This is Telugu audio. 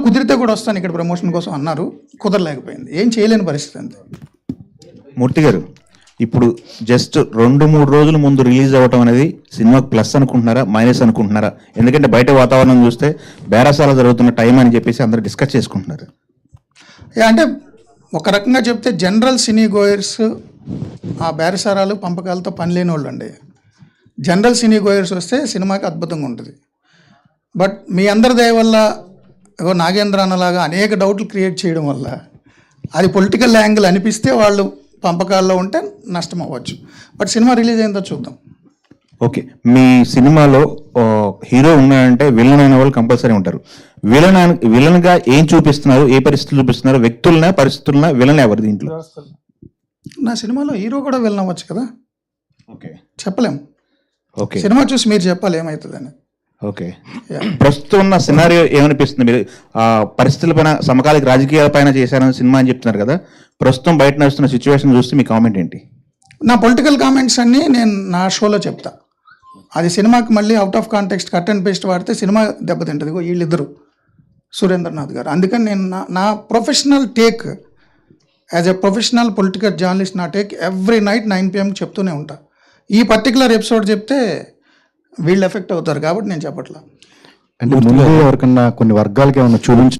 కుదిరితే కూడా వస్తాను ఇక్కడ ప్రమోషన్ కోసం అన్నారు, కుదరలేకపోయింది, ఏం చేయలేని పరిస్థితి అంతే. మూర్తి గారు, ఇప్పుడు జస్ట్ 2-3 రోజుల ముందు రిలీజ్ అవ్వటం అనేది సినిమాకి ప్లస్ అనుకుంటున్నారా, మైనస్ అనుకుంటున్నారా? ఎందుకంటే బయట వాతావరణం చూస్తే బేరసాల జరుగుతున్న టైం అని చెప్పేసి అందరూ డిస్కస్ చేసుకుంటున్నారు. అంటే ఒక రకంగా చెప్తే జనరల్ సినీ గోయర్స్ ఆ బేరసారాలు పంపకాలతో పని లేని వాళ్ళు అండి. జనరల్ సినీ గోయర్స్ వస్తే సినిమాకి అద్భుతంగా ఉంటుంది. బట్ మీ అందరి దయ వల్ల నాగేంద్ర అన్నలాగా అనేక డౌట్లు క్రియేట్ చేయడం వల్ల అది పొలిటికల్ యాంగిల్ అనిపిస్తే వాళ్ళు పంపకాల్లో ఉంటే నష్టం అవ్వచ్చు. బట్ సినిమా రిలీజ్ అయిందో చూద్దాం. ఓకే, మీ సినిమాలో హీరో ఉన్నాడంటే విలన్ అయిన వాళ్ళు కంపల్సరీ ఉంటారు. విలన్గా ఏం చూపిస్తున్నారు, ఏ పరిస్థితులు చూపిస్తున్నారు? వ్యక్తులనా, పరిస్థితులనా? విలన్ ఎవరు దీంట్లో? నా సినిమాలో హీరో కూడా విలన్ అవ్వచ్చు కదా. ఓకే, చెప్పలేం. ఓకే, సినిమా చూసి మీరు చెప్పాలి ఏమవుతుందని. ఓకే, ప్రస్తుతం ఉన్న సినారియో ఏమనిపిస్తుంది? మీరు పరిస్థితుల పైన, సమకాలిక రాజకీయాల పైన చేశారని సినిమా అని చెప్తున్నారు కదా, ప్రస్తుతం బయట నడుస్తున్న సిచ్యువేషన్ చూస్తే మీ కామెంట్ ఏంటి? నా పొలిటికల్ కామెంట్స్ అన్నీ నేను నా షోలో చెప్తా. అది సినిమాకి మళ్ళీ out of context cut and paste వాడితే సినిమా దెబ్బతింటుంది. వీళ్ళిద్దరు సురేంద్రనాథ్ గారు. అందుకని నేను నా professional take, as a professional political journalist, నా టేక్ ఎవ్రీ నైట్ 9 PM చెప్తూనే ఉంటా. ఈ పర్టికులర్ ఎపిసోడ్ చెప్తే వీళ్ళు ఎఫెక్ట్ అవుతారు కాబట్టి నేను చెప్పట్లా. అంటే ముందు ఎవరికన్నా కొన్ని వర్గాలకి ఏమన్నా చూపించి